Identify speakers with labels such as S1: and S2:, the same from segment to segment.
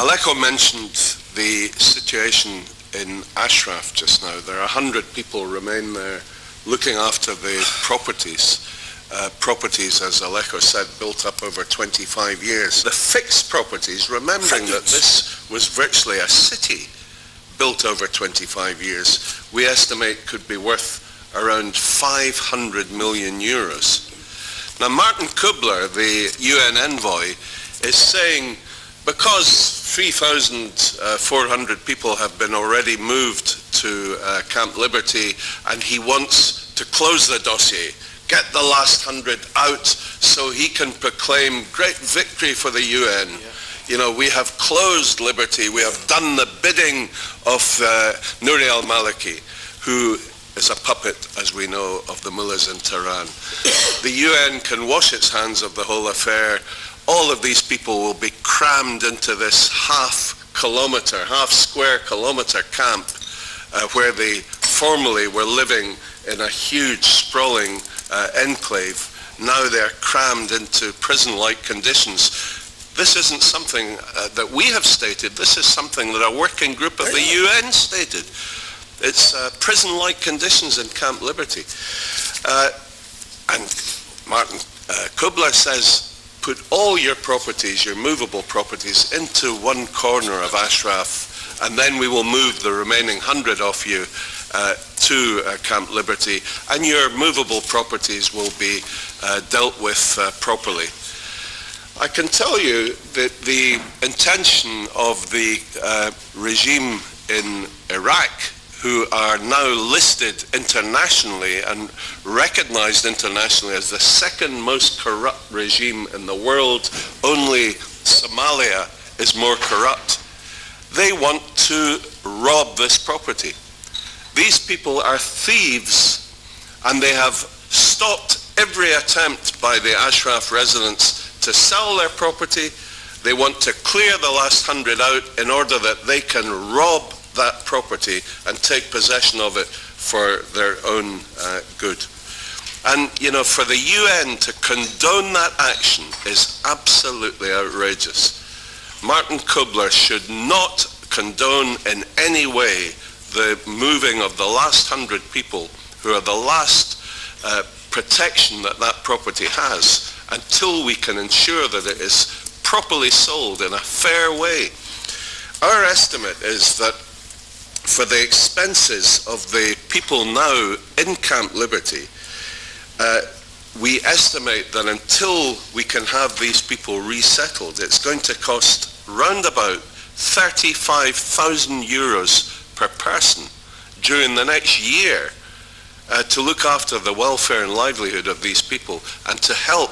S1: Aleko mentioned the situation in Ashraf just now. There are 100 people remain there looking after the properties. Properties, as Aleko said, built up over 25 years. The fixed properties, remembering that this was virtually a city built over 25 years, we estimate could be worth around 500 million euros. Now, Martin Kubler, the UN envoy, is saying because 3,400 people have been already moved to Camp Liberty, and he wants to close the dossier, get the last 100 out so he can proclaim great victory for the UN. Yeah. You know, we have closed Liberty, we have done the bidding of Nouri al-Maliki, who is a puppet, as we know, of the mullahs in Tehran. The UN can wash its hands of the whole affair. All of these people will be crammed into this half square kilometer camp where they formerly were living in a huge sprawling enclave. Now they're crammed into prison-like conditions. This isn't something that we have stated. This is something that a working group of the UN stated. It's prison-like conditions in Camp Liberty. And Martin Kubler says, put all your properties, your movable properties, into one corner of Ashraf, and then we will move the remaining 100 of you to Camp Liberty, and your movable properties will be dealt with properly. I can tell you that the intention of the regime in Iraq, who are now listed internationally and recognized internationally as the second most corrupt regime in the world, only Somalia is more corrupt. They want to rob this property. These people are thieves, and they have stopped every attempt by the Ashraf residents to sell their property. They want to clear the last 100 out in order that they can rob that property and take possession of it for their own good. And, you know, for the UN to condone that action is absolutely outrageous. Martin Kubler should not condone in any way the moving of the last 100 people who are the last protection that that property has until we can ensure that it is properly sold in a fair way. Our estimate is that for the expenses of the people now in Camp Liberty, we estimate that until we can have these people resettled, it's going to cost round about 35,000 euros per person during the next year to look after the welfare and livelihood of these people and to help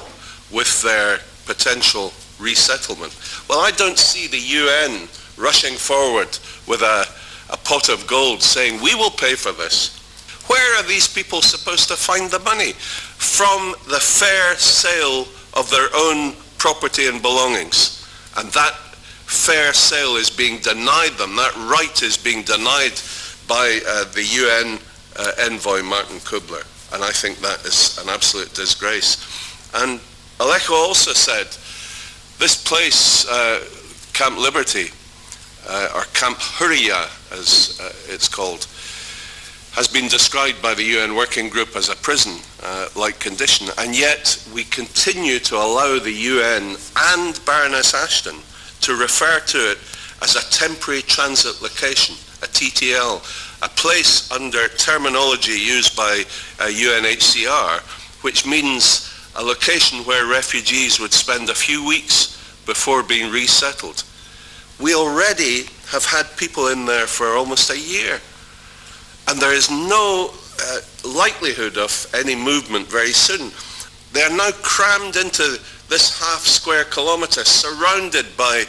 S1: with their potential resettlement. Well, I don't see the UN rushing forward with a pot of gold saying, we will pay for this. Where are these people supposed to find the money? From the fair sale of their own property and belongings. And that fair sale is being denied them. That right is being denied by the UN envoy, Martin Kubler. And I think that is an absolute disgrace. And Aleko also said, this place, Camp Liberty, or Camp Hurriya, as it's called, has been described by the UN Working Group as a prison-like condition, and yet we continue to allow the UN and Baroness Ashton to refer to it as a temporary transit location, a TTL, a place under terminology used by UNHCR, which means a location where refugees would spend a few weeks before being resettled. We already have had people in there for almost a year, and there is no likelihood of any movement very soon. They are now crammed into this half square kilometer, surrounded by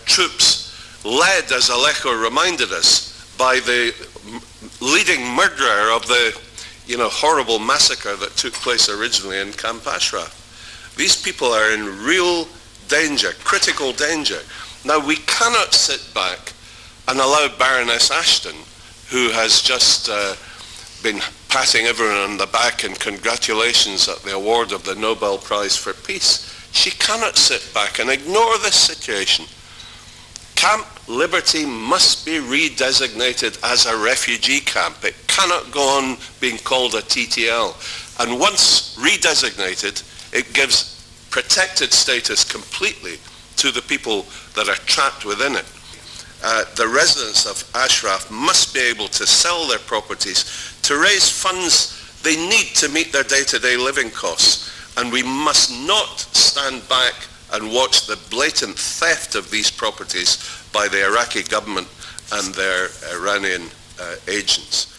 S1: troops, led, as Aleko reminded us, by the leading murderer of the horrible massacre that took place originally in Camp Ashraf. These people are in real danger, critical danger. Now, we cannot sit back and allow Baroness Ashton, who has just been patting everyone on the back in congratulations at the award of the Nobel Prize for Peace. She cannot sit back and ignore this situation. Camp Liberty must be redesignated as a refugee camp. It cannot go on being called a TTL. And once redesignated, it gives protected status completely to the people that are trapped within it. The residents of Ashraf must be able to sell their properties to raise funds they need to meet their day-to-day living costs. And we must not stand back and watch the blatant theft of these properties by the Iraqi government and their Iranian agents.